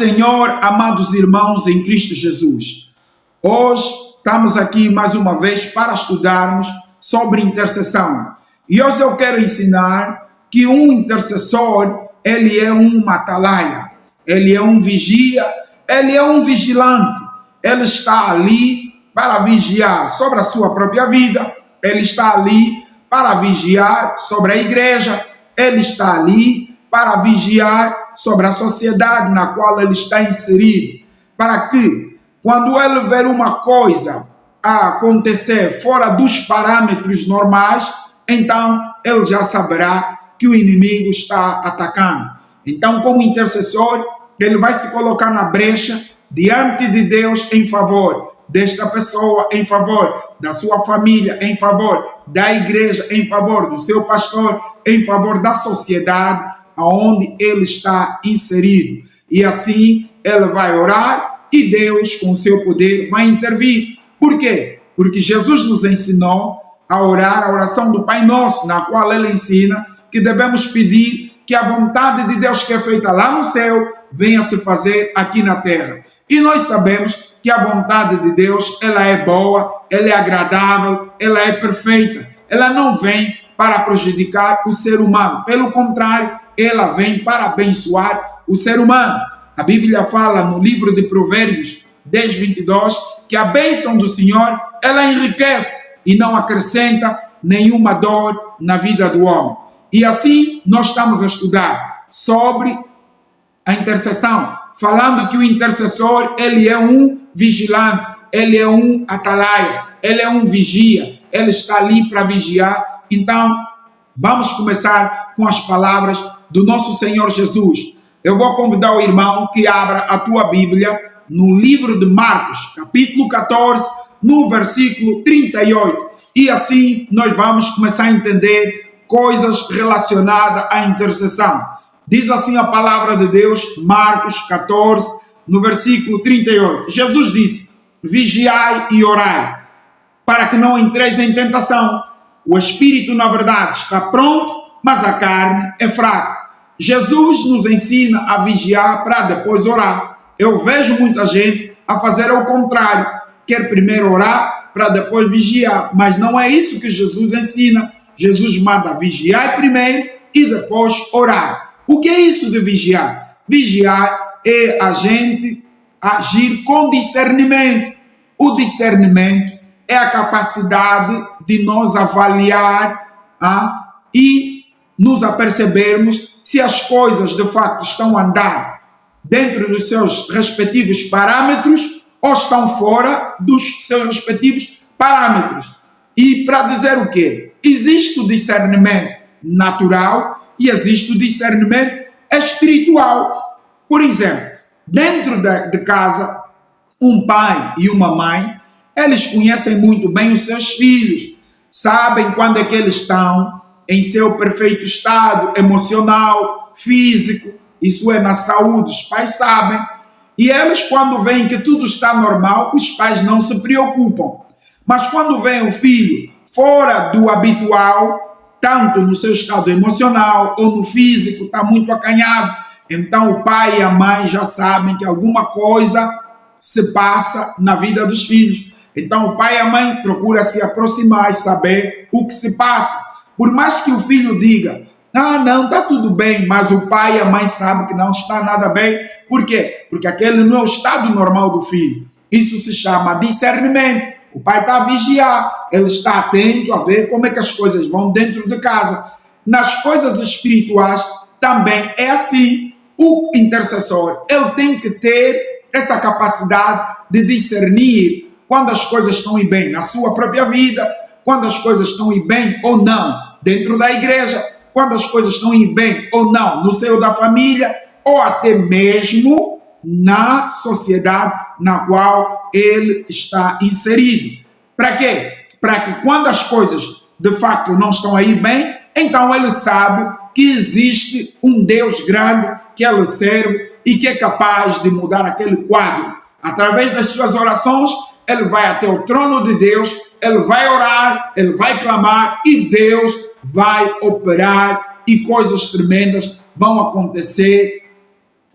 Senhor, amados irmãos em Cristo Jesus. Hoje estamos aqui mais uma vez para estudarmos sobre intercessão. E hoje eu quero ensinar que um intercessor, ele é um atalaia, ele é um vigia, ele é um vigilante. Ele está ali para vigiar sobre a sua própria vida, ele está ali para vigiar sobre a igreja, ele está ali para vigiar sobre a sociedade na qual ele está inserido, para que, quando ele ver uma coisa a acontecer fora dos parâmetros normais, então ele já saberá que o inimigo está atacando. Então, como intercessor, ele vai se colocar na brecha diante de Deus em favor desta pessoa, em favor da sua família, em favor da igreja, em favor do seu pastor, em favor da sociedade aonde ele está inserido. E assim ele vai orar e Deus, com seu poder, vai intervir. Por quê? Porque Jesus nos ensinou a orar a oração do Pai Nosso, na qual ele ensina que devemos pedir que a vontade de Deus que é feita lá no céu venha se fazer aqui na terra. E nós sabemos que a vontade de Deus, ela é boa, ela é agradável, ela é perfeita. Ela não vem para prejudicar o ser humano. Pelo contrário, ela vem para abençoar o ser humano. A Bíblia fala no livro de Provérbios 10:22 que a bênção do Senhor, ela enriquece e não acrescenta nenhuma dor na vida do homem. E assim nós estamos a estudar sobre a intercessão, falando que o intercessor, ele é um vigilante, ele é um atalaia, ele é um vigia, ele está ali para vigiar. Então, vamos começar com as palavras do nosso Senhor Jesus. Eu vou convidar o irmão que abra a tua Bíblia no livro de Marcos, capítulo 14, no versículo 38. E assim nós vamos começar a entender coisas relacionadas à intercessão. Diz assim a palavra de Deus, Marcos 14, no versículo 38. Jesus disse: vigiai e orai, para que não entreis em tentação. O espírito, na verdade, está pronto, mas a carne é fraca. Jesus nos ensina a vigiar para depois orar. Eu vejo muita gente a fazer o contrário. Quer primeiro orar para depois vigiar. Mas não é isso que Jesus ensina. Jesus manda vigiar primeiro e depois orar. O que é isso de vigiar? Vigiar é a gente agir com discernimento. O discernimento é a capacidade de nós avaliar e nos apercebermos se as coisas de facto estão a andar dentro dos seus respectivos parâmetros ou estão fora dos seus respectivos parâmetros. E para dizer o quê? Existe o discernimento natural e existe o discernimento espiritual. Por exemplo, dentro de casa, um pai e uma mãe, eles conhecem muito bem os seus filhos, sabem quando é que eles estão em seu perfeito estado emocional, físico, isso é na saúde, os pais sabem. E eles, quando veem que tudo está normal, os pais não se preocupam. Mas quando vem o filho fora do habitual, tanto no seu estado emocional ou no físico, está muito acanhado, então o pai e a mãe já sabem que alguma coisa se passa na vida dos filhos. Então o pai e a mãe procuram se aproximar e saber o que se passa. Por mais que o filho diga, não, está tudo bem, mas o pai e a mãe sabem que não está nada bem. Por quê? Porque aquele não é o estado normal do filho. Isso se chama discernimento. O pai está a vigiar, ele está atento a ver como é que as coisas vão dentro de casa. Nas coisas espirituais também é assim. O intercessor, ele tem que ter essa capacidade de discernir quando as coisas estão indo bem na sua própria vida, quando as coisas estão indo bem ou não dentro da igreja, quando as coisas estão indo bem ou não no seio da família, ou até mesmo na sociedade na qual ele está inserido. Para quê? Para que quando as coisas de facto não estão aí bem, então ele sabe que existe um Deus grande que ele serve e que é capaz de mudar aquele quadro. Através das suas orações, ele vai até o trono de Deus, ele vai orar, ele vai clamar e Deus vai operar e coisas tremendas vão acontecer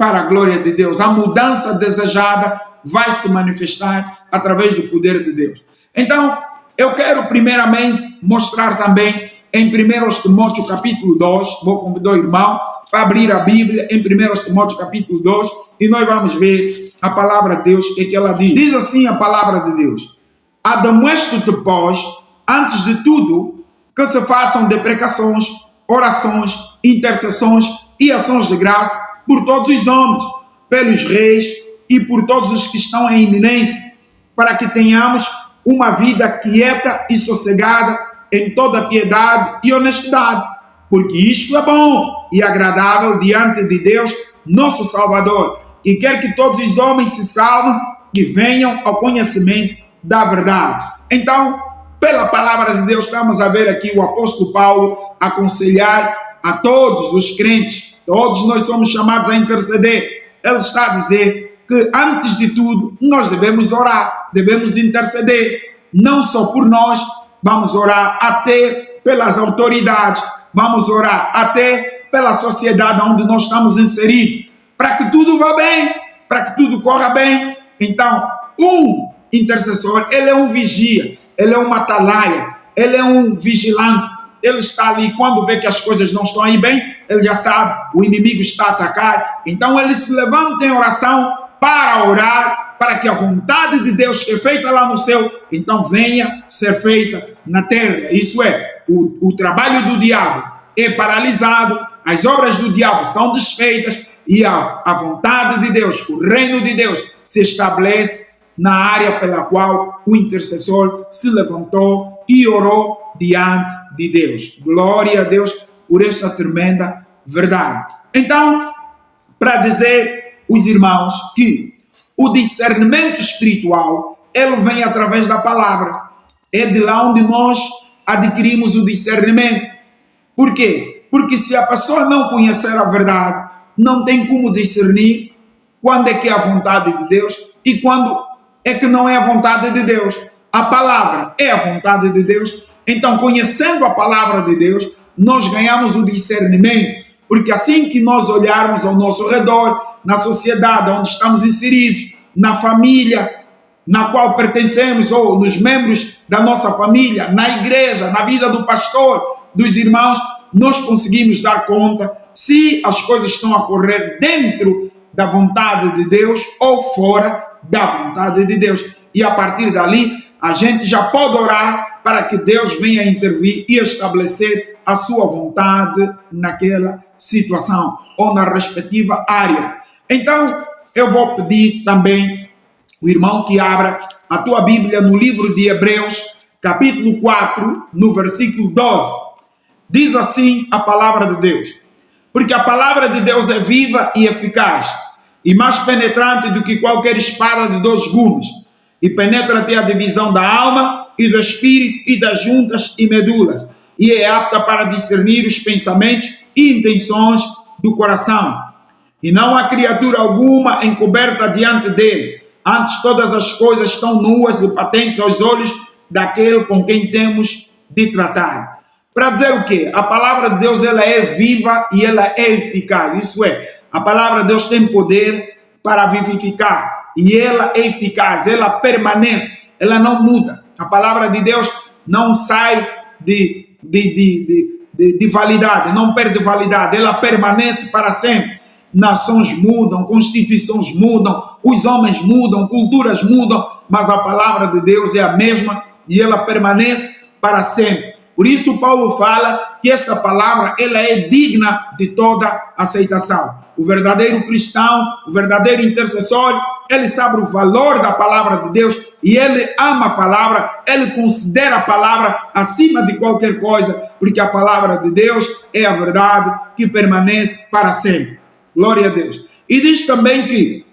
para a glória de Deus. A mudança desejada vai se manifestar através do poder de Deus. Então, eu quero primeiramente mostrar também em 1 Timóteo capítulo 2, vou convidar o irmão para abrir a Bíblia em 1 Timóteo capítulo 2 e nós vamos ver a palavra de Deus, o que ela diz. Diz assim a palavra de Deus: admoesto-te, pois, antes de tudo, que se façam deprecações, orações, intercessões e ações de graça por todos os homens, pelos reis e por todos os que estão em iminência, para que tenhamos uma vida quieta e sossegada em toda piedade e honestidade, porque isto é bom e agradável diante de Deus, nosso Salvador, e quer que todos os homens se salvem e venham ao conhecimento da verdade. Então, pela palavra de Deus, estamos a ver aqui o apóstolo Paulo aconselhar a todos os crentes, todos nós somos chamados a interceder. Ele está a dizer que, antes de tudo, nós devemos orar, devemos interceder, não só por nós, vamos orar até pelas autoridades, vamos orar até pela sociedade onde nós estamos inseridos, para que tudo vá bem, para que tudo corra bem. Então, um intercessor, ele é um vigia, ele é um atalaia, ele é um vigilante. Ele está ali, quando vê que as coisas não estão aí bem, ele já sabe, o inimigo está a atacar. Então ele se levanta em oração para orar, para que a vontade de Deus que é feita lá no céu, então venha ser feita na terra. Isso é, o trabalho do diabo é paralisado, as obras do diabo são desfeitas e a vontade de Deus, o reino de Deus se estabelece na área pela qual o intercessor se levantou e orou diante de Deus. Glória a Deus por esta tremenda verdade. Então, para dizer os irmãos que o discernimento espiritual, ele vem através da palavra. É de lá onde nós adquirimos o discernimento. Por quê? Porque se a pessoa não conhecer a verdade, não tem como discernir quando é que é a vontade de Deus e quando é que não é a vontade de Deus. A palavra é a vontade de Deus. Então, conhecendo a palavra de Deus, nós ganhamos o discernimento. Porque assim que nós olharmos ao nosso redor, na sociedade onde estamos inseridos, na família na qual pertencemos, ou nos membros da nossa família, na igreja, na vida do pastor, dos irmãos, nós conseguimos dar conta se as coisas estão a correr dentro da vontade de Deus ou fora da vontade de Deus. E a partir dali, a gente já pode orar para que Deus venha intervir e estabelecer a sua vontade naquela situação ou na respectiva área. Então, eu vou pedir também o irmão que abra a tua Bíblia no livro de Hebreus, capítulo 4, no versículo 12. Diz assim a palavra de Deus: porque a palavra de Deus é viva e eficaz, e mais penetrante do que qualquer espada de 2 gumes, e penetra até a divisão da alma e do espírito e das juntas e medulas, e é apta para discernir os pensamentos e intenções do coração. E não há criatura alguma encoberta diante dele, antes todas as coisas estão nuas e patentes aos olhos daquele com quem temos de tratar. Para dizer o quê? A palavra de Deus, ela é viva e ela é eficaz. Isso é, a palavra de Deus tem poder para vivificar e ela é eficaz, ela permanece, ela não muda. A palavra de Deus não sai de validade, não perde validade, ela permanece para sempre. Nações mudam, constituições mudam, os homens mudam, culturas mudam, mas a palavra de Deus é a mesma e ela permanece para sempre. Por isso Paulo fala que esta palavra ela é digna de toda aceitação. O verdadeiro cristão, o verdadeiro intercessor, ele sabe o valor da palavra de Deus e ele ama a palavra, ele considera a palavra acima de qualquer coisa, porque a palavra de Deus é a verdade que permanece para sempre. Glória a Deus. E diz também que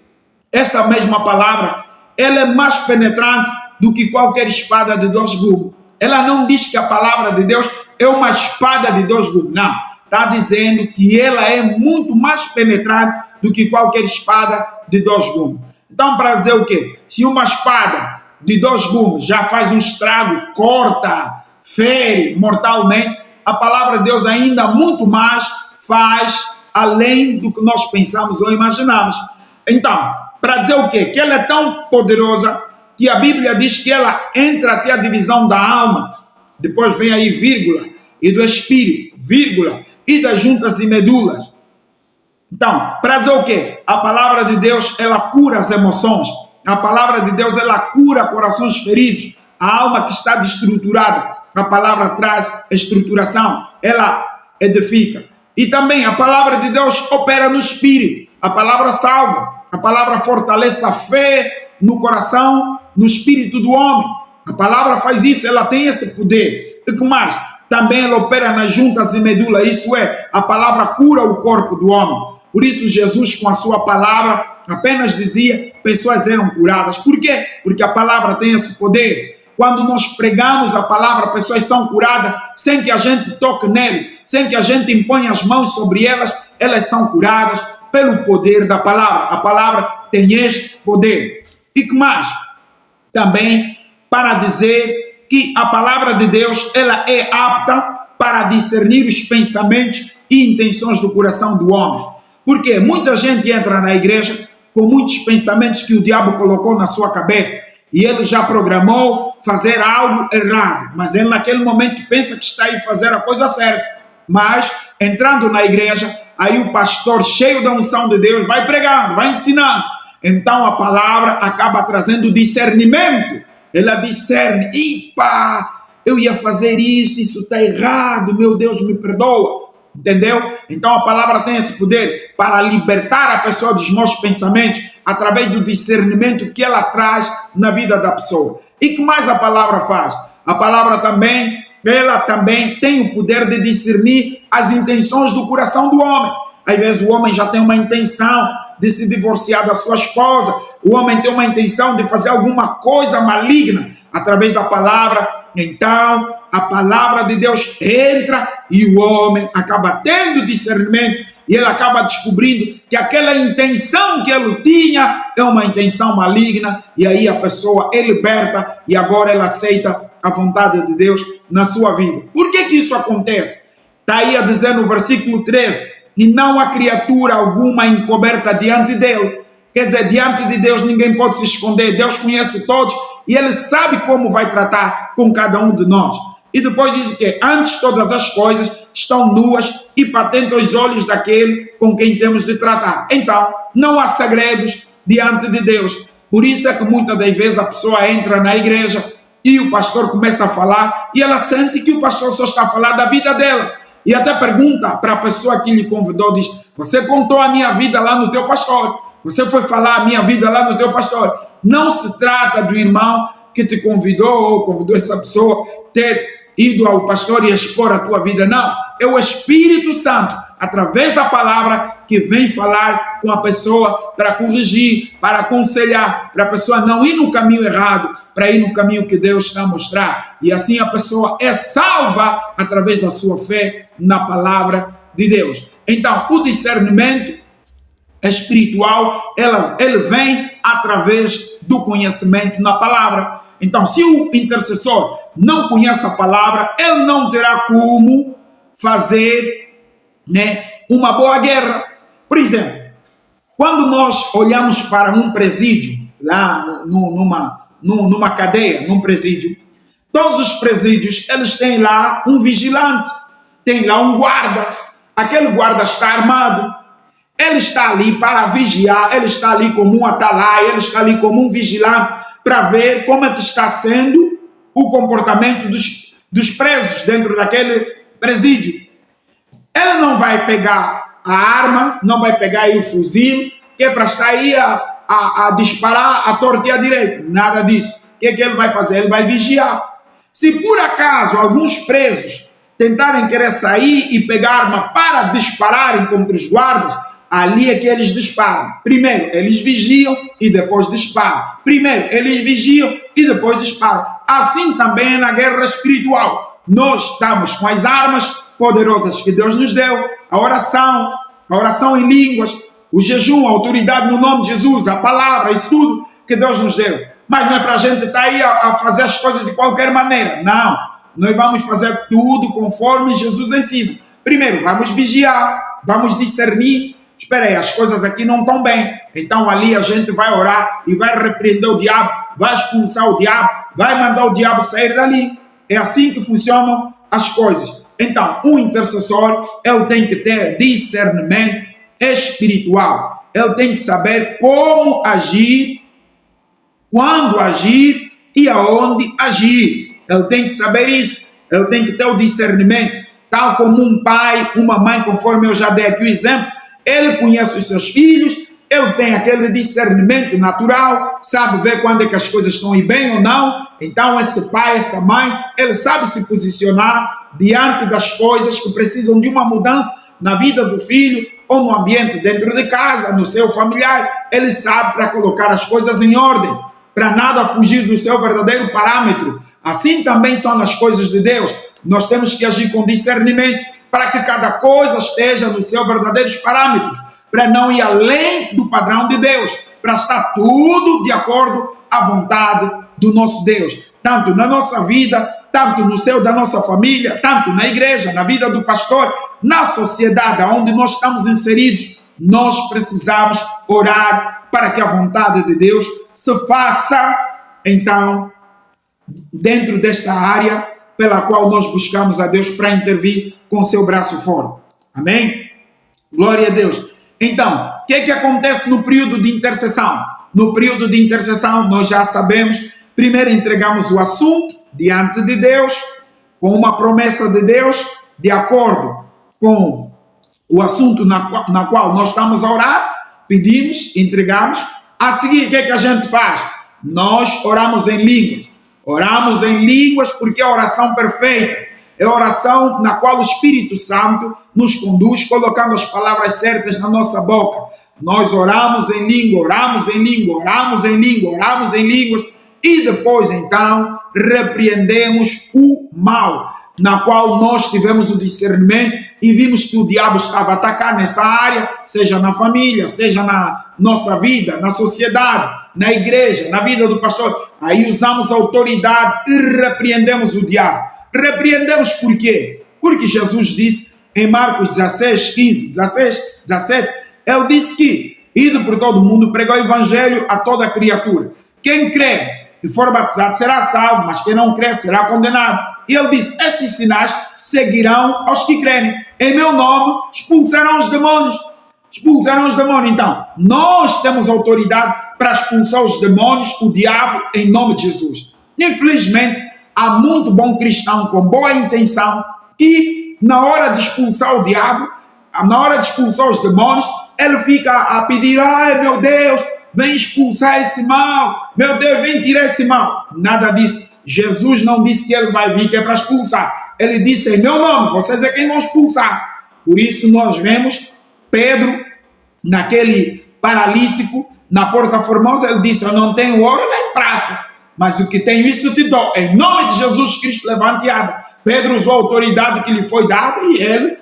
esta mesma palavra, ela é mais penetrante do que qualquer espada de 2 gumes. Ela não diz que a palavra de Deus é uma espada de 2 gumes. Não. Está dizendo que ela é muito mais penetrante do que qualquer espada de 2 gumes. Então, para dizer o quê? Se uma espada de 2 gumes já faz um estrago, corta, fere mortalmente, a palavra de Deus ainda muito mais faz além do que nós pensamos ou imaginamos. Então, para dizer o quê? Que ela é tão poderosa que a Bíblia diz que ela entra até a divisão da alma, depois vem aí vírgula, e do espírito, vírgula, e das juntas e medulas. Então, para dizer o quê? A palavra de Deus, ela cura as emoções. A palavra de Deus, ela cura corações feridos. A alma que está destruturada, a palavra traz estruturação, ela edifica. E também a palavra de Deus opera no espírito. A palavra salva. A palavra fortalece a fé no coração, no espírito do homem. A palavra faz isso, ela tem esse poder. E que mais? Também ela opera nas juntas e medula. Isso é, a palavra cura o corpo do homem. Por isso Jesus, com a sua palavra, apenas dizia, pessoas eram curadas. Por quê? Porque a palavra tem esse poder. Quando nós pregamos a palavra, pessoas são curadas sem que a gente toque nele, sem que a gente imponha as mãos sobre elas, elas são curadas pelo poder da palavra. A palavra tem este poder. E que mais? Também para dizer que a palavra de Deus, ela é apta para discernir os pensamentos e intenções do coração do homem. Porque muita gente entra na igreja com muitos pensamentos que o diabo colocou na sua cabeça e ele já programou fazer algo errado, mas ele naquele momento pensa que está a fazer a coisa certa. Mas entrando na igreja, aí o pastor cheio da unção de Deus vai pregando, vai ensinando. Então a palavra acaba trazendo discernimento. Ela discerne, epa, eu ia fazer isso está errado, meu Deus me perdoa. Entendeu? Então a palavra tem esse poder para libertar a pessoa dos maus pensamentos através do discernimento que ela traz na vida da pessoa. E que mais a palavra faz? A palavra também, ela também tem o poder de discernir as intenções do coração do homem. Às vezes o homem já tem uma intenção de se divorciar da sua esposa, o homem tem uma intenção de fazer alguma coisa maligna através da palavra. Então, a palavra de Deus entra e o homem acaba tendo discernimento e ele acaba descobrindo que aquela intenção que ele tinha é uma intenção maligna e aí a pessoa é liberta e agora ela aceita a vontade de Deus na sua vida. Por que isso acontece? Está aí a dizer no versículo 13, e não há criatura alguma encoberta diante dele. Quer dizer, diante de Deus ninguém pode se esconder, Deus conhece todos e Ele sabe como vai tratar com cada um de nós. E depois diz que antes todas as coisas estão nuas e patentes aos olhos daquele com quem temos de tratar. Então, não há segredos diante de Deus. Por isso é que muitas das vezes a pessoa entra na igreja e o pastor começa a falar e ela sente que o pastor só está a falar da vida dela. E até pergunta para a pessoa que lhe convidou, diz, você contou a minha vida lá no teu pastor? Você foi falar a minha vida lá no teu pastor? Não se trata do irmão que te convidou ou convidou essa pessoa ter ido ao pastor e expor a tua vida. Não, é o Espírito Santo, através da palavra, que vem falar com a pessoa para corrigir, para aconselhar, para a pessoa não ir no caminho errado, para ir no caminho que Deus está a mostrar. E assim a pessoa é salva através da sua fé na palavra de Deus. Então, o discernimento espiritual, ele vem através do conhecimento na palavra. Então, se o intercessor não conhece a palavra, ele não terá como fazer, uma boa guerra. Por exemplo, quando nós olhamos para um presídio, lá numa cadeia, num presídio, todos os presídios, eles têm lá um vigilante, tem lá um guarda, aquele guarda está armado, ele está ali para vigiar, ele está ali como um atalaia, ele está ali como um vigilante para ver como é que está sendo o comportamento dos presos dentro daquele presídio. Ele não vai pegar a arma, não vai pegar aí o fuzil, que é para estar aí a disparar a torta e a direita. Nada disso. O que ele vai fazer? Ele vai vigiar. Se por acaso alguns presos tentarem querer sair e pegar a arma para dispararem contra os guardas, ali é que eles disparam. Primeiro, eles vigiam e depois disparam. Primeiro, eles vigiam e depois disparam. Assim também é na guerra espiritual. Nós estamos com as armas poderosas que Deus nos deu, a oração em línguas, o jejum, a autoridade no nome de Jesus, a palavra, isso tudo que Deus nos deu. Mas não é para a gente estar aí a fazer as coisas de qualquer maneira. Não. Nós vamos fazer tudo conforme Jesus ensina. Primeiro, vamos vigiar. vamos discernir. Espera aí, as coisas aqui não estão bem. Então ali a gente vai orar e vai repreender o diabo, vai expulsar o diabo, vai mandar o diabo sair dali. É assim que funcionam as coisas. Então, um intercessor, ele tem que ter discernimento espiritual. Ele tem que saber como agir, quando agir e aonde agir. Ele tem que saber isso. Ele tem que ter o discernimento. Tal como um pai, uma mãe, conforme eu já dei aqui o exemplo, ele conhece os seus filhos, ele tem aquele discernimento natural, sabe ver quando é que as coisas estão bem ou não. Então esse pai, essa mãe, ele sabe se posicionar diante das coisas que precisam de uma mudança na vida do filho ou no ambiente dentro de casa, no seu familiar. Ele sabe para colocar as coisas em ordem, para nada fugir do seu verdadeiro parâmetro. Assim também são nas coisas de Deus. Nós temos que agir com discernimento para que cada coisa esteja nos seus verdadeiros parâmetros, para não ir além do padrão de Deus, para estar tudo de acordo à vontade do nosso Deus, tanto na nossa vida, tanto no seio da nossa família, tanto na igreja, na vida do pastor, na sociedade onde nós estamos inseridos. Nós precisamos orar para que a vontade de Deus se faça, então, dentro desta área pela qual nós buscamos a Deus para intervir com seu braço forte. Amém? Glória a Deus. Então, o que é que acontece no período de intercessão? No período de intercessão, nós já sabemos, primeiro entregamos o assunto diante de Deus, com uma promessa de Deus, de acordo com o assunto na qual nós estamos a orar, pedimos, entregamos. A seguir, o que é que a gente faz? Nós oramos em línguas. Oramos em línguas porque é a oração perfeita. É a oração na qual o Espírito Santo nos conduz, colocando as palavras certas na nossa boca. Nós oramos em língua, oramos em língua, oramos em língua, oramos em línguas e depois, então, repreendemos o mal, na qual nós tivemos o discernimento e vimos que o diabo estava a atacar nessa área, seja na família, seja na nossa vida, na sociedade, na igreja, na vida do pastor. Aí usamos a autoridade e repreendemos o diabo. Repreendemos por quê? Porque Jesus disse em Marcos 16, 15, 16, 17, ele disse que ide por todo o mundo, pregar o evangelho a toda criatura. Quem crê e for batizado será salvo, mas quem não crê será condenado. E ele disse, esses sinais seguirão aos que crerem. Em meu nome expulsarão os demônios. Expulsarão os demônios. Então, nós temos autoridade para expulsar os demônios, o diabo, em nome de Jesus. Infelizmente, há muito bom cristão com boa intenção que na hora de expulsar o diabo, na hora de expulsar os demônios, ele fica a pedir, ai meu Deus, vem expulsar esse mal, meu Deus, vem tirar esse mal. Nada disso. Jesus não disse que ele vai vir, que é para expulsar. Ele disse, em meu nome, vocês é quem vão expulsar. Por isso nós vemos Pedro, naquele paralítico, na Porta Formosa, ele disse, eu não tenho ouro nem prata, mas o que tenho isso te dou. Em nome de Jesus Cristo, levante e anda. Pedro usou a autoridade que lhe foi dada e ele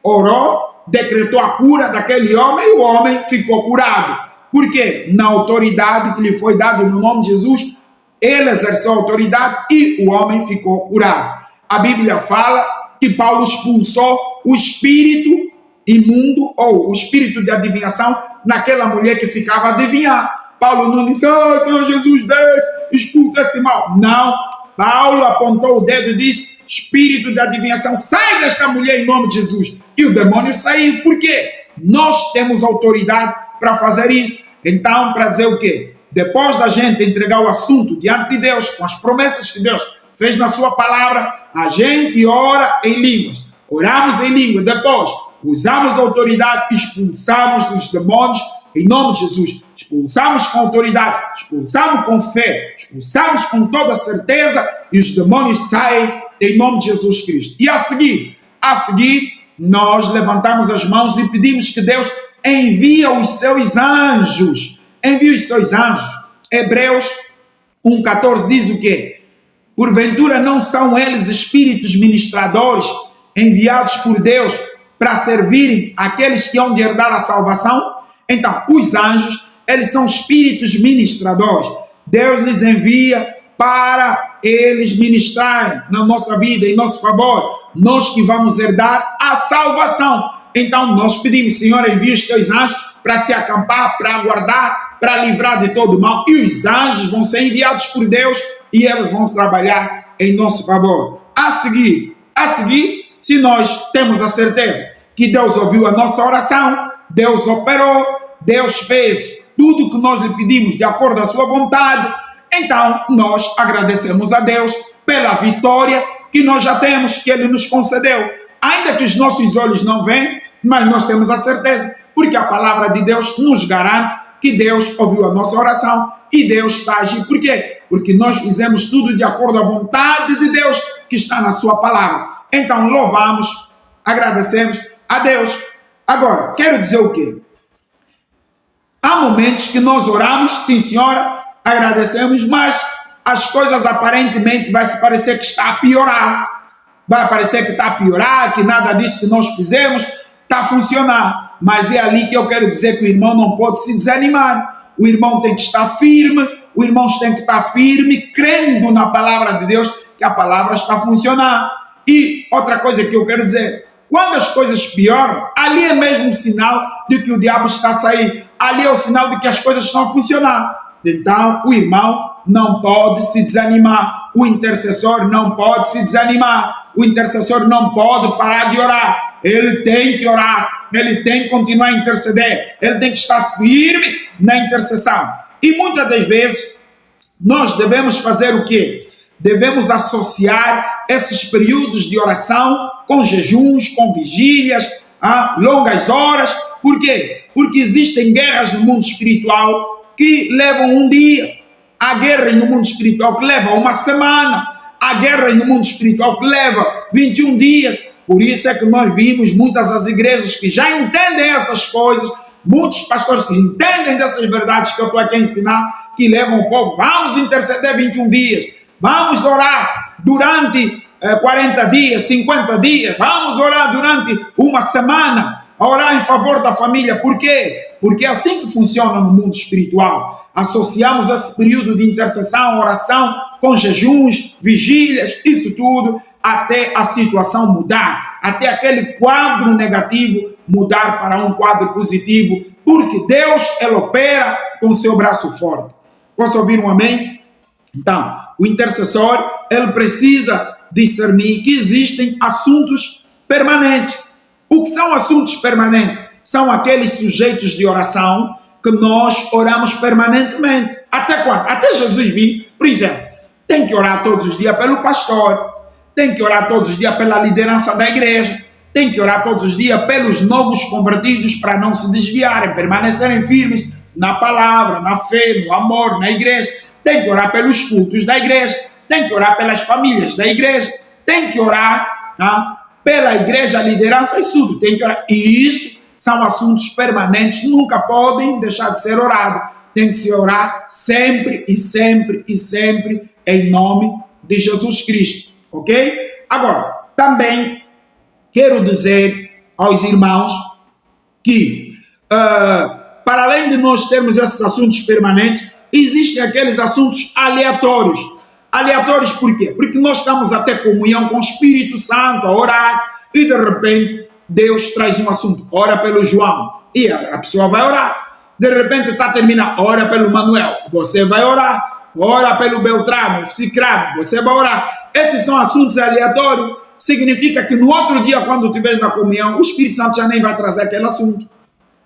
orou, decretou a cura daquele homem e o homem ficou curado. Por quê? Na autoridade que lhe foi dada no nome de Jesus, ele exerceu a autoridade e o homem ficou curado. A Bíblia fala que Paulo expulsou o espírito imundo ou o espírito de adivinhação naquela mulher que ficava a adivinhar. Paulo não disse, Senhor Jesus, desce, expulsa esse mal. Não, Paulo apontou o dedo e disse, espírito de adivinhação, sai desta mulher em nome de Jesus. E o demônio saiu. Por quê? Nós temos autoridade para fazer isso. Então, para dizer o quê? Depois da gente entregar o assunto diante de Deus, com as promessas que Deus fez na sua palavra, a gente ora em línguas. Oramos em língua. Depois, usamos a autoridade, expulsamos os demônios em nome de Jesus. Expulsamos com autoridade, expulsamos com fé, expulsamos com toda certeza e os demônios saem em nome de Jesus Cristo. E a seguir, nós levantamos as mãos e pedimos que Deus envia os seus anjos. Envia os seus anjos. Hebreus 1,14 diz o quê? Porventura não são eles espíritos ministradores enviados por Deus para servirem aqueles que hão de herdar a salvação? Então, os anjos, eles são espíritos ministradores. Deus lhes envia para eles ministrarem na nossa vida, em nosso favor. Nós que vamos herdar a salvação. Então nós pedimos, Senhor, envia os teus anjos para se acampar, para guardar, para livrar de todo mal. E os anjos vão ser enviados por Deus e eles vão trabalhar em nosso favor. A seguir, se nós temos a certeza que Deus ouviu a nossa oração, Deus operou, Deus fez tudo o que nós lhe pedimos de acordo à sua vontade, então nós agradecemos a Deus pela vitória que nós já temos, que Ele nos concedeu. Ainda que os nossos olhos não veem, mas nós temos a certeza, porque a palavra de Deus nos garante que Deus ouviu a nossa oração e Deus está a agir. Por quê? Porque nós fizemos tudo de acordo à vontade de Deus que está na sua palavra. Então louvamos, agradecemos a Deus. Agora, quero dizer o quê? Há momentos que nós oramos, sim senhora, agradecemos, mas as coisas aparentemente vai se parecer que está a piorar. Vai parecer que está a piorar, que nada disso que nós fizemos está a funcionar. Mas é ali que eu quero dizer que o irmão não pode se desanimar. O irmão tem que estar firme, o irmão tem que estar firme, crendo na palavra de Deus, que a palavra está a funcionar. E outra coisa que eu quero dizer, quando as coisas pioram, ali é mesmo o sinal de que o diabo está a sair. Ali é o sinal de que as coisas estão a funcionar. Então, o irmão não pode se desanimar. O intercessor não pode se desanimar. O intercessor não pode parar de orar. Ele tem que orar. Ele tem que continuar a interceder. Ele tem que estar firme na intercessão. E muitas das vezes, nós devemos fazer o quê? Devemos associar esses períodos de oração com jejuns, com vigílias, longas horas. Por quê? Porque existem guerras no mundo espiritual que levam um dia. Há guerras no mundo espiritual que levam uma semana. Há guerras no mundo espiritual que levam 21 dias. Por isso é que nós vimos muitas as igrejas que já entendem essas coisas, muitos pastores que entendem dessas verdades que eu estou aqui a ensinar, que levam o povo, vamos interceder 21 dias, vamos orar durante 40 dias, 50 dias, vamos orar durante uma semana, orar em favor da família. Por quê? Porque é assim que funciona no mundo espiritual. Associamos esse período de intercessão, oração, com jejuns, vigílias, isso tudo, até a situação mudar, até aquele quadro negativo mudar para um quadro positivo, porque Deus, Ele opera com seu braço forte. Posso ouvir um amém? Então, o intercessor, ele precisa discernir que existem assuntos permanentes. O que são assuntos permanentes? São aqueles sujeitos de oração que nós oramos permanentemente. Até quando? Até Jesus vir, por exemplo, tem que orar todos os dias pelo pastor, tem que orar todos os dias pela liderança da igreja, tem que orar todos os dias pelos novos convertidos para não se desviarem, permanecerem firmes na palavra, na fé, no amor, na igreja. Tem que orar pelos cultos da igreja, tem que orar pelas famílias da igreja, tem que orar pela igreja, a liderança, isso tudo tem que orar. E isso são assuntos permanentes, nunca podem deixar de ser orados. Tem que se orar sempre e sempre e sempre em nome de Jesus Cristo, ok? Agora, também quero dizer aos irmãos que, para além de nós termos esses assuntos permanentes, existem aqueles assuntos aleatórios. Aleatórios por quê? Porque nós estamos a ter comunhão com o Espírito Santo, a orar, e de repente Deus traz um assunto, ora pelo João, e a pessoa vai orar. De repente está terminando, ora pelo Manuel, você vai orar. Ora pelo Beltrano, Cicrano, você vai orar. Esses são assuntos aleatórios. Significa que no outro dia, quando estiveres na comunhão, o Espírito Santo já nem vai trazer aquele assunto.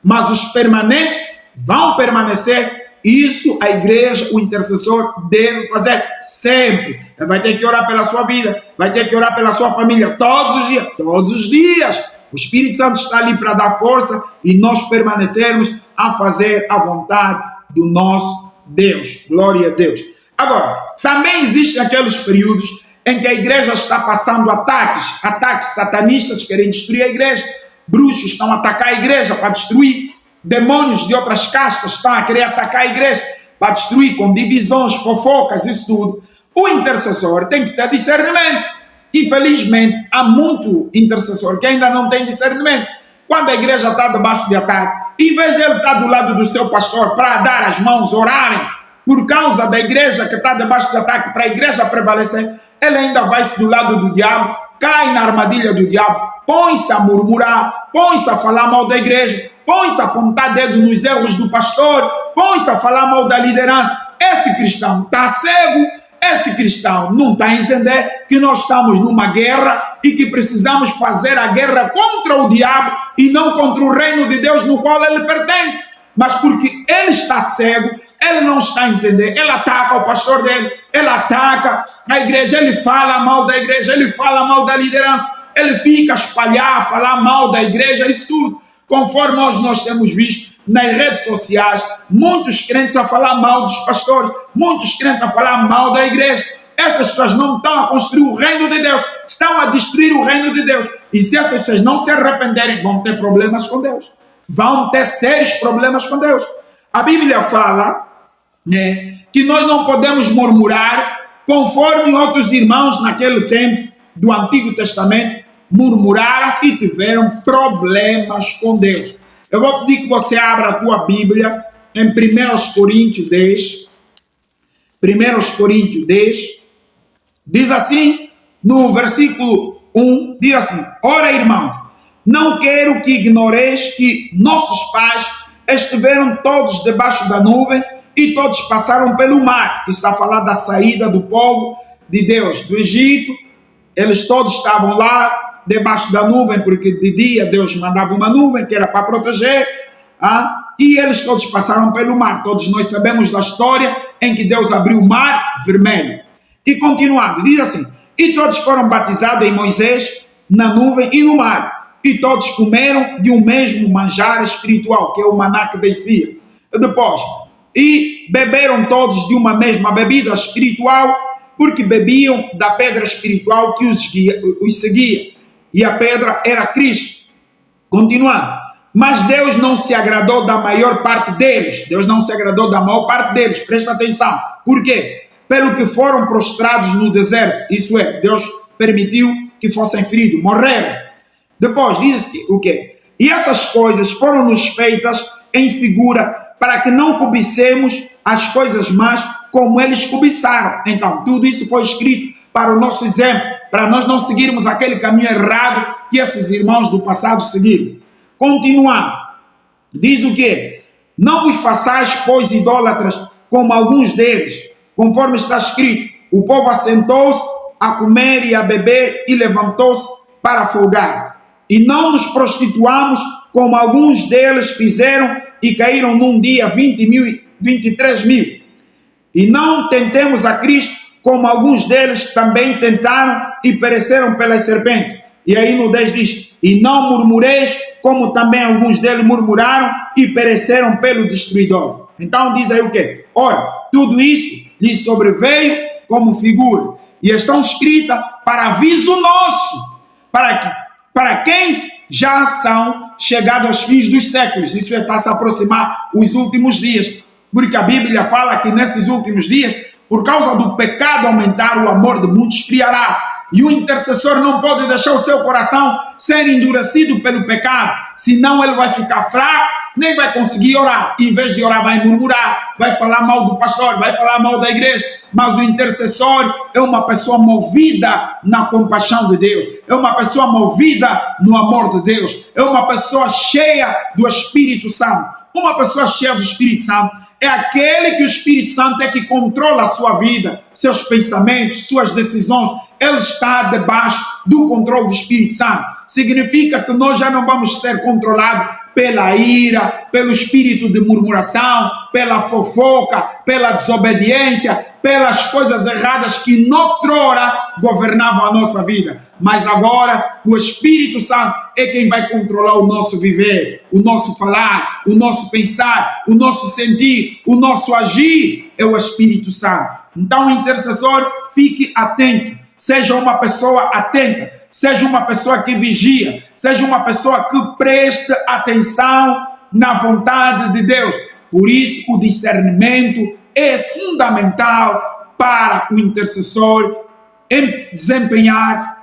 Mas os permanentes vão permanecer. Isso a igreja, o intercessor deve fazer sempre. Ele vai ter que orar pela sua vida, vai ter que orar pela sua família todos os dias. Todos os dias. O Espírito Santo está ali para dar força e nós permanecermos a fazer a vontade do nosso Deus. Glória a Deus. Agora, também existem aqueles períodos em que a igreja está passando ataques satanistas, querem destruir a igreja, bruxos estão a atacar a igreja para destruir, demônios de outras castas estão a querer atacar a igreja para destruir, com divisões, fofocas, isso tudo. O intercessor tem que ter discernimento. Infelizmente, há muito intercessor que ainda não tem discernimento. Quando a igreja está debaixo de ataque, em vez de ele estar do lado do seu pastor para dar as mãos, orarem, por causa da igreja que está debaixo de ataque, para a igreja prevalecer, ele ainda vai do lado do diabo, cai na armadilha do diabo, põe-se a murmurar, põe-se a falar mal da igreja, põe-se a apontar dedo nos erros do pastor, põe-se a falar mal da liderança. Esse cristão está cego, esse cristão não está a entender que nós estamos numa guerra e que precisamos fazer a guerra contra o diabo e não contra o reino de Deus no qual ele pertence. Mas porque ele está cego, ele não está a entender, ele ataca o pastor dele, ele ataca a igreja, ele fala mal da igreja, ele fala mal da liderança, ele fica a espalhar, falar mal da igreja, isso tudo. Conforme nós temos visto nas redes sociais, muitos crentes a falar mal dos pastores, muitos crentes a falar mal da igreja. Essas pessoas não estão a construir o reino de Deus, estão a destruir o reino de Deus. E se essas pessoas não se arrependerem, vão ter problemas com Deus. Vão ter sérios problemas com Deus. A Bíblia fala, né, que nós não podemos murmurar, conforme outros irmãos naquele tempo do Antigo Testamento murmuraram e tiveram problemas com Deus. Eu vou pedir que você abra a tua Bíblia em 1 Coríntios 10. 1 Coríntios 10. Diz assim, no versículo 1, diz assim: ora, irmãos, não quero que ignoreis que nossos pais estiveram todos debaixo da nuvem e todos passaram pelo mar. Isso está a falar da saída do povo de Deus do Egito. Eles todos estavam lá debaixo da nuvem, porque de dia Deus mandava uma nuvem que era para proteger, e eles todos passaram pelo mar. Todos nós sabemos da história em que Deus abriu o mar vermelho. E continuando, diz assim: e todos foram batizados em Moisés na nuvem e no mar, e todos comeram de um mesmo manjar espiritual, que é o maná que descia. Depois, e beberam todos de uma mesma bebida espiritual, porque bebiam da pedra espiritual que os seguia, e a pedra era Cristo. Continuando, mas Deus não se agradou da maior parte deles. Deus não se agradou da maior parte deles. Presta atenção. Por quê? Pelo que foram prostrados no deserto. Isso é, Deus permitiu que fossem feridos, morreram. Depois diz o quê? E essas coisas foram-nos feitas em figura, para que não cobicemos as coisas más como eles cobiçaram. Então, tudo isso foi escrito para o nosso exemplo, para nós não seguirmos aquele caminho errado que esses irmãos do passado seguiram. Continuando, diz o quê? Não vos façais, pois, idólatras, como alguns deles, conforme está escrito: o povo assentou-se a comer e a beber e levantou-se para folgar. E não nos prostituamos, como alguns deles fizeram e caíram num dia 20 mil, 23 mil. E não tentemos a Cristo, como alguns deles também tentaram e pereceram pelas serpentes. E aí no 10 diz: e não murmureis, como também alguns deles murmuraram e pereceram pelo destruidor. Então diz aí o quê? Ora, tudo isso lhes sobreveio como figura, e estão escritas para aviso nosso, para quem já são chegados aos fins dos séculos. Isso está a se aproximar os últimos dias, porque a Bíblia fala que nesses últimos dias, por causa do pecado aumentar, o amor de muitos esfriará. E o intercessor não pode deixar o seu coração ser endurecido pelo pecado, senão ele vai ficar fraco, nem vai conseguir orar. Em vez de orar, vai murmurar, vai falar mal do pastor, vai falar mal da igreja. Mas o intercessor é uma pessoa movida na compaixão de Deus, é uma pessoa movida no amor de Deus, é uma pessoa cheia do Espírito Santo. Uma pessoa cheia do Espírito Santo é aquele que o Espírito Santo é que controla a sua vida, seus pensamentos, suas decisões. Ele está debaixo do controle do Espírito Santo. Significa que nós já não vamos ser controlados pela ira, pelo espírito de murmuração, pela fofoca, pela desobediência, pelas coisas erradas que noutrora governavam a nossa vida. Mas agora o Espírito Santo é quem vai controlar o nosso viver, o nosso falar, o nosso pensar, o nosso sentir, o nosso agir. É o Espírito Santo. Então, o intercessor, fique atento. Seja uma pessoa atenta, seja uma pessoa que vigia, seja uma pessoa que preste atenção na vontade de Deus. Por isso, o discernimento é fundamental para o intercessor em desempenhar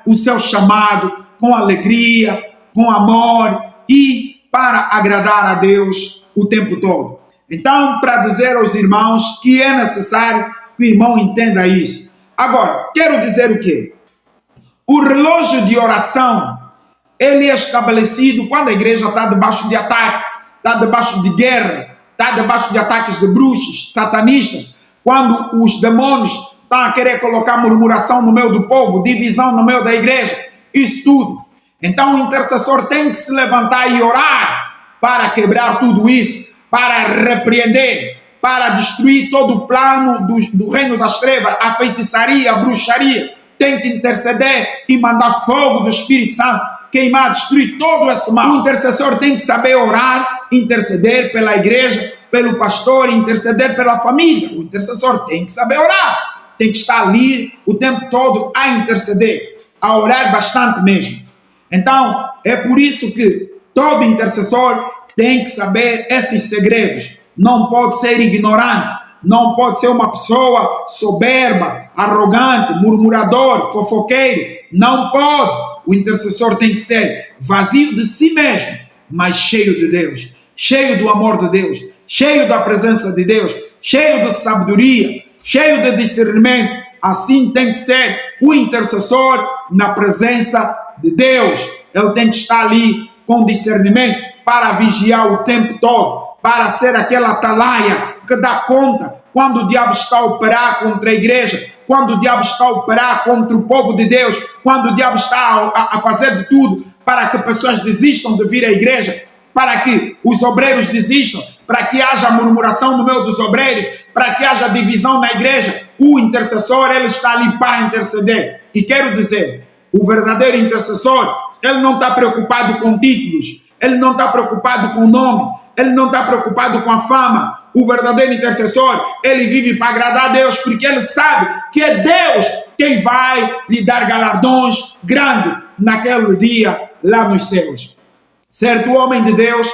o seu chamado com alegria, com amor e para agradar a Deus o tempo todo. Então, para dizer aos irmãos que é necessário que o irmão entenda isso. Agora, quero dizer o quê? O relógio de oração, ele é estabelecido quando a igreja está debaixo de ataque, está debaixo de guerra, está debaixo de ataques de bruxos, satanistas, quando os demônios estão a querer colocar murmuração no meio do povo, divisão no meio da igreja, isso tudo. Então o intercessor tem que se levantar e orar para quebrar tudo isso, para repreender, para destruir todo o plano do reino das trevas, a feitiçaria, a bruxaria. Tem que interceder e mandar fogo do Espírito Santo, queimar, destruir todo esse mal. O intercessor tem que saber orar, interceder pela igreja, pelo pastor, interceder pela família. O intercessor tem que saber orar, tem que estar ali o tempo todo a interceder, a orar bastante mesmo. Então, é por isso que todo intercessor tem que saber esses segredos. Não pode ser ignorante, não pode ser uma pessoa soberba, arrogante, murmurador, fofoqueiro. Não pode. O intercessor tem que ser vazio de si mesmo, mas cheio de Deus, cheio do amor de Deus, cheio da presença de Deus, cheio de sabedoria, cheio de discernimento. Assim tem que ser o intercessor na presença de Deus. Ele tem que estar ali com discernimento para vigiar o tempo todo, para ser aquela atalaia que dá conta quando o diabo está a operar contra a igreja, quando o diabo está a operar contra o povo de Deus, quando o diabo está a fazer de tudo para que pessoas desistam de vir à igreja, para que os obreiros desistam, para que haja murmuração no meio dos obreiros, para que haja divisão na igreja. O intercessor, ele está ali para interceder. E quero dizer, o verdadeiro intercessor, ele não está preocupado com títulos, ele não está preocupado com o nome, ele não está preocupado com a fama. O verdadeiro intercessor, ele vive para agradar a Deus, porque ele sabe que é Deus quem vai lhe dar galardões grandes naquele dia lá nos céus. Certo homem de Deus,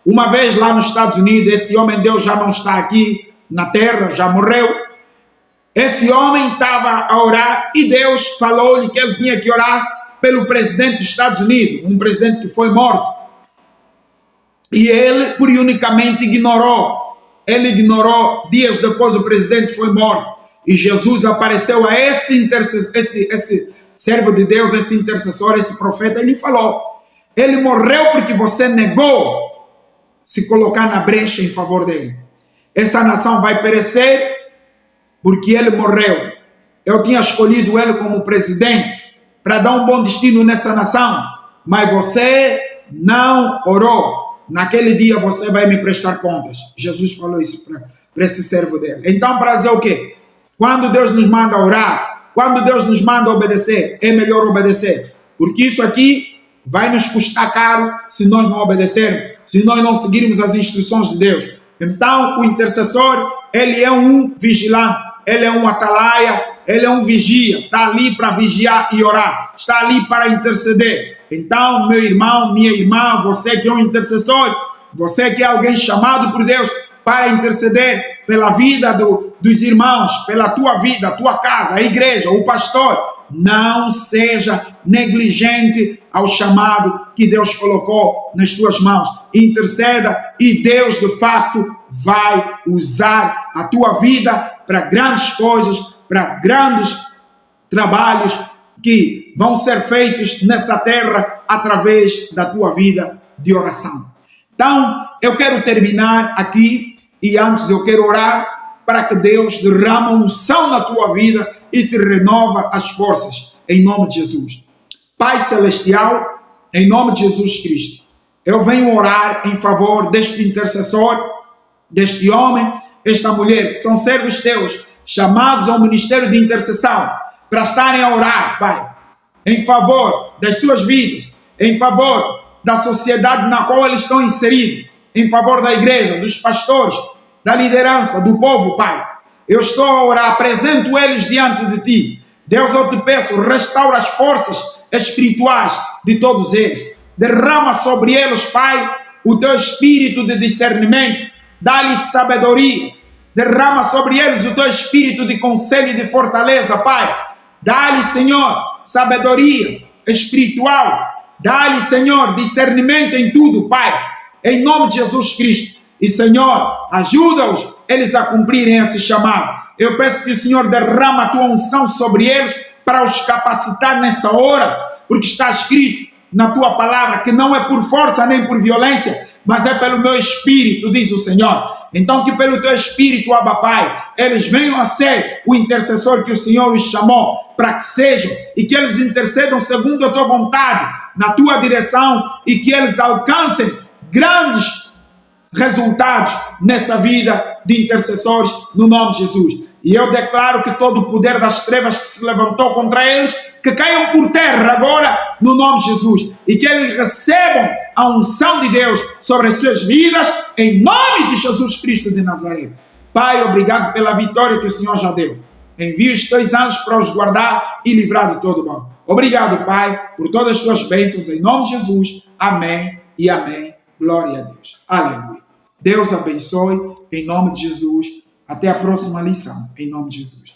uma vez lá nos Estados Unidos, esse homem de Deus já não está aqui na terra, já morreu. Esse homem estava a orar e Deus falou-lhe que ele tinha que orar pelo presidente dos Estados Unidos, um presidente que foi morto. E ele, por unicamente, ignorou. Ele ignorou. Dias depois, o presidente foi morto. E Jesus apareceu a esse servo de Deus, esse intercessor, esse profeta. Ele falou: ele morreu porque você negou se colocar na brecha em favor dele. Essa nação vai perecer porque ele morreu. Eu tinha escolhido ele como presidente para dar um bom destino nessa nação, mas você não orou. Naquele dia você vai me prestar contas. Jesus falou isso para esse servo dele. Então, para dizer o quê? Quando Deus nos manda orar, quando Deus nos manda obedecer, é melhor obedecer. Porque isso aqui vai nos custar caro se nós não obedecermos, se nós não seguirmos as instruções de Deus. Então, o intercessor, ele é um vigilante, ele é um atalaia, ele é um vigia. Está ali para vigiar e orar. Está ali para interceder. Então, meu irmão, minha irmã, você que é um intercessor, você que é alguém chamado por Deus para interceder pela vida dos irmãos, pela tua vida, a tua casa, a igreja, o pastor, não seja negligente ao chamado que Deus colocou nas tuas mãos. Interceda e Deus, de fato, vai usar a tua vida para grandes coisas, para grandes trabalhos que vão ser feitos nessa terra através da tua vida de oração. Então, eu quero terminar aqui e antes eu quero orar para que Deus derrama unção na tua vida e te renova as forças, em nome de Jesus. Pai Celestial, em nome de Jesus Cristo, eu venho orar em favor deste intercessor, deste homem, esta mulher, que são servos teus, chamados ao ministério de intercessão, para estarem a orar, Pai, em favor das suas vidas, em favor da sociedade na qual eles estão inseridos, em favor da igreja, dos pastores, da liderança, do povo, Pai. Eu estou a orar, apresento eles diante de Ti. Deus, eu te peço, restaura as forças espirituais de todos eles. Derrama sobre eles, Pai, o Teu espírito de discernimento. Dá-lhes sabedoria. Derrama sobre eles o Teu espírito de conselho e de fortaleza, Pai. Dá-lhes, Senhor, sabedoria espiritual. Dá-lhes, Senhor, discernimento em tudo, Pai. Em nome de Jesus Cristo. E, Senhor, ajuda-os eles a cumprirem esse chamado. Eu peço que o Senhor derrama a Tua unção sobre eles para os capacitar nessa hora, porque está escrito na tua palavra que não é por força nem por violência, mas é pelo meu espírito, diz o Senhor. Então que pelo teu espírito, Abba Pai, eles venham a ser o intercessor que o Senhor os chamou para que sejam, e que eles intercedam segundo a tua vontade, na tua direção, e que eles alcancem grandes resultados nessa vida de intercessores, no nome de Jesus. E eu declaro que todo o poder das trevas que se levantou contra eles, que caiam por terra agora, no nome de Jesus. E que eles recebam a unção de Deus sobre as suas vidas, em nome de Jesus Cristo de Nazaré. Pai, obrigado pela vitória que o Senhor já deu. Envia os teus anjos para os guardar e livrar de todo mal. Obrigado, Pai, por todas as tuas bênçãos, em nome de Jesus. Amém e amém. Glória a Deus. Aleluia. Deus abençoe, em nome de Jesus. Até a próxima lição, em nome de Jesus.